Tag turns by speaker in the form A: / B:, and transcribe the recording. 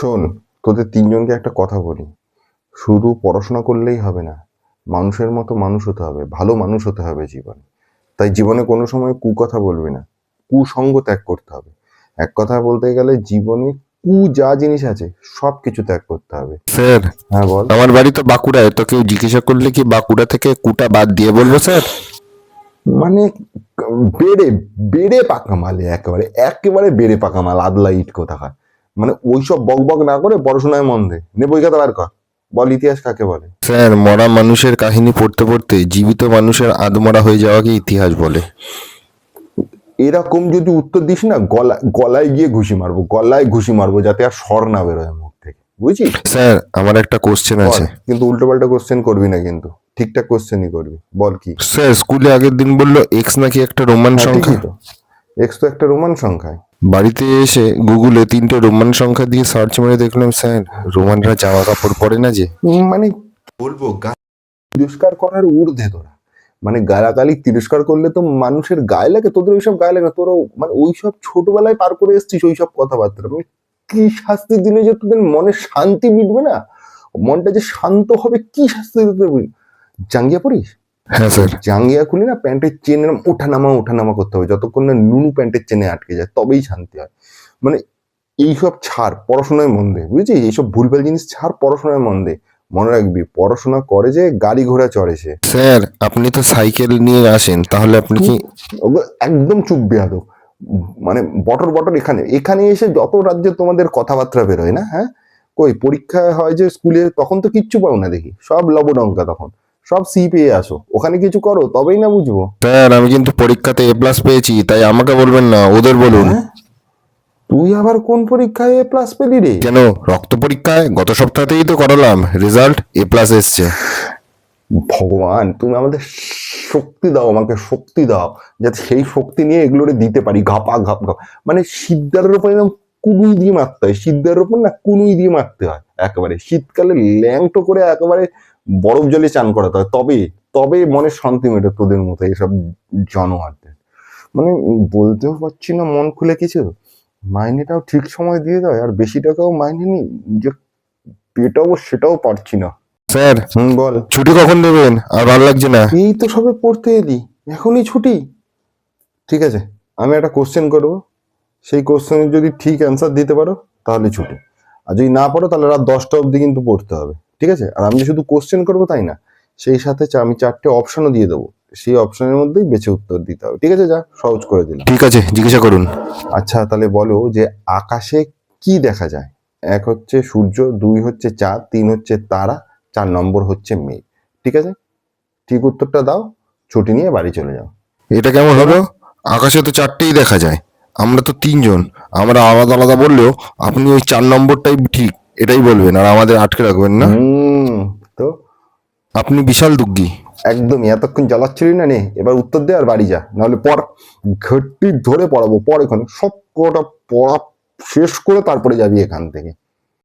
A: শোন, তোদের তিনজনকে একটা কথা বলি। শুধু পড়াশোনা করলেই হবে না, মানুষের মতো মানুষ হতে হবে, ভালো মানুষ হতে হবে জীবনে। তাই জীবনে কোনো সময় কুকথা বলবি না, কুসঙ্গ ত্যাগ করতে হবে। এক কথা বলতে গেলে জীবনে যা জিনিস আছে সব কিছু ত্যাগ করতে হবে।
B: স্যার,
A: হ্যাঁ বল।
B: আমার বাড়ি তো বাঁকুড়ায়, তো কেউ জিজ্ঞাসা করলে কি বাঁকুড়া থেকে কুটা বাদ দিয়ে বলবো স্যার?
A: মানে বেড়ে বেড়ে পাকা মালে, একেবারে একেবারে বেড়ে পাকা মাল, আদলা ইট কোথাকার। মানে ওইসব বক বক না করে পড়াশোনায় মন দে। নে বই খাতা বার কর, বল ইতিহাস কাকে বলে।
B: স্যার, মরা মানুষের কাহিনী পড়তে পড়তে জীবিত মানুষের আধমরা হয়ে যাওয়াকে ইতিহাস বলে।
A: এরকম যদি উত্তর দিস না, গলায় গিয়ে ঘুষি মারবো, গলায় ঘুষি মারবো, যাতে আর স্বর না বেরোয় মুখ থেকে, বুঝছিস?
B: স্যার, আমার একটা কোশ্চেন
A: বল,
B: আছে।
A: কিন্তু উল্টো পাল্টা কোশ্চেন করবি না, কিন্তু ঠিকঠাক কোশ্চেনই করবি। বল কি?
B: স্যার, স্কুলে আগের দিন বললো এক্স নাকি একটা রোমান
A: হ্যাঁ
B: সংখ্যা।
A: ঠিকই তো, এক্স তো একটা রোমান সংখ্যায়।
B: বাড়িতে এসে গুগলে 3টে রোমান সংখ্যা দিয়ে সার্চ মেরে দেখলাম স্যার, রোমানরা জামা কাপড় পরে না যে।
A: মানে বলবো তিরস্কার করার ঊর্ধ্বে তোরা। মানে গালাগালি তিরস্কার করলে তো মানুষের গায়ে লাগে, তোদের ওইসব গায়ে লাগে না। তোরা মানে ওইসব ছোটবেলায় পার করে এসছিস ওইসব কথাবার্তা। মানে কি শাস্তি দিলে যে তোদের মনে শান্তি মিটবে না, মনটা যে শান্ত হবে, কি শাস্তি দিতে হবে? জাঙ্গিয়া পড়িস?
B: হ্যাঁ স্যার।
A: জাঙ্গিয়া খুলে না প্যান্টের চেন এরম ওঠানামা করতে হবে, যতক্ষণ না নুনু প্যান্টের চেনে আটকে যায়, তবেই শান্তি হয়। মানে এইসব ছাড়, পড়াশোনায় মন দে, বুঝেছিস? এইসব ভুলভাল জিনিস ছাড়, পড়াশোনায় মন দে। মনে রাখবি, পড়াশোনা করে যে গাড়ি ঘোড়া চড়ে সে।
B: স্যার, আপনি তো সাইকেল নিয়ে আসেন, তাহলে আপনি কি?
A: একদম চুপ বেয়াদব। মানে বটর বটর এখানে এখানে এসে যত রাজ্যে তোমাদের কথাবার্তা বেরোয় না, হ্যাঁ? কই পরীক্ষা হয় যে স্কুলে, তখন তো কিচ্ছু পাও না দেখি, সব লবডঙ্কা, তখন সব সি পেয়ে আসো। ওখানে কিছু করো তবেই না বুঝবো।
B: স্যার, আমি কিন্তু পরীক্ষাতে এ প্লাস পেয়েছি, তাই আমাকে বলবেন না, ওদের বলুন।
A: হ্যাঁ, তুই আবার কোন পরীক্ষায় এ প্লাস পেলি রে?
B: কেন, রক্ত পরীক্ষায় গত সপ্তাহতেই তো করালাম, রেজাল্ট এ প্লাস এসছে।
A: ভগবান, তুমি আমাদের শক্তি দাও, আমাকে শক্তি দাও, যাতে সেই শক্তি নিয়ে এগুলোরে দিতে পারি ঘাপা ঘাপ ঘাপ। মানে সিদ্ধারের উপর এরকম কুনুই দিয়ে মারতে হয়, সিদ্ধারের উপর না কুনুই দিয়ে মারতে হয় একেবারে। শীতকালে ল্যাংটো করে একেবারে বরফ জলে চান করাতে হয়, তবে তবে মনে শান্তি মেটে তোদের মতো এসব জানোয়ারদের। মানে বলতেও পারছি না মন খুলে কিছু। মাইনেটাও ঠিক সময় দিয়ে দেয়, আর বেশি টাকাও মাইনে নি, যে পেটাবো সেটাও পারছি না।
B: স্যার,
A: বল।
B: ছুটি কখন দেবেন? আর ভালো লাগছে না।
A: এই তো সবে পড়তে এলি, এখনই ছুটি? ঠিক আছে, আমি একটা কোশ্চেন করবো, সেই কোশ্চেনের যদি ঠিক অ্যান্সার দিতে পারো তাহলে ছুটি, আর যদি না পারো তাহলে রাত 10টা অবধি কিন্তু পড়তে হবে, ঠিক আছে? আর আমি যে শুধু কোশ্চেন করবো তাই না, সেই সাথে আমি 4টে অপশনও দিয়ে দেবো, সেই অপশনের মধ্যেই বেছে উত্তর দিতে হবে, ঠিক আছে? যা সহজ করে দিলাম।
B: ঠিক আছে, জিজ্ঞাসা করুন।
A: আচ্ছা তাহলে বলো যে আকাশে কি দেখা যায়? 1 হচ্ছে সূর্য, 2 হচ্ছে চাঁদ, 3 হচ্ছে তারা, 4 নম্বর হচ্ছে মেঘ। ঠিক আছে, ঠিক উত্তরটা দাও, ছুটি নিয়ে বাড়ি চলে যাও।
B: এটা কেমন হলো? আকাশে তো 4টেই দেখা যায়, আমরা তো 3জন, আমরা আলাদা আলাদা বললেও আপনি ওই 4 নম্বরটাই ঠিক এটাই বলবেন, আর আমাদের আটকে রাখবেন না।
A: তো
B: আপনি বিশাল দুগ্গি।
A: একদমই, এতক্ষণ জ্বালাচ্ছিলি না, নে এবার উত্তর দে আর বাড়ি যা, নাহলে পর ঘটি ধরে পড়াবো, পর এখানে সব কটা পড়া শেষ করে তারপরে যাবি এখান থেকে।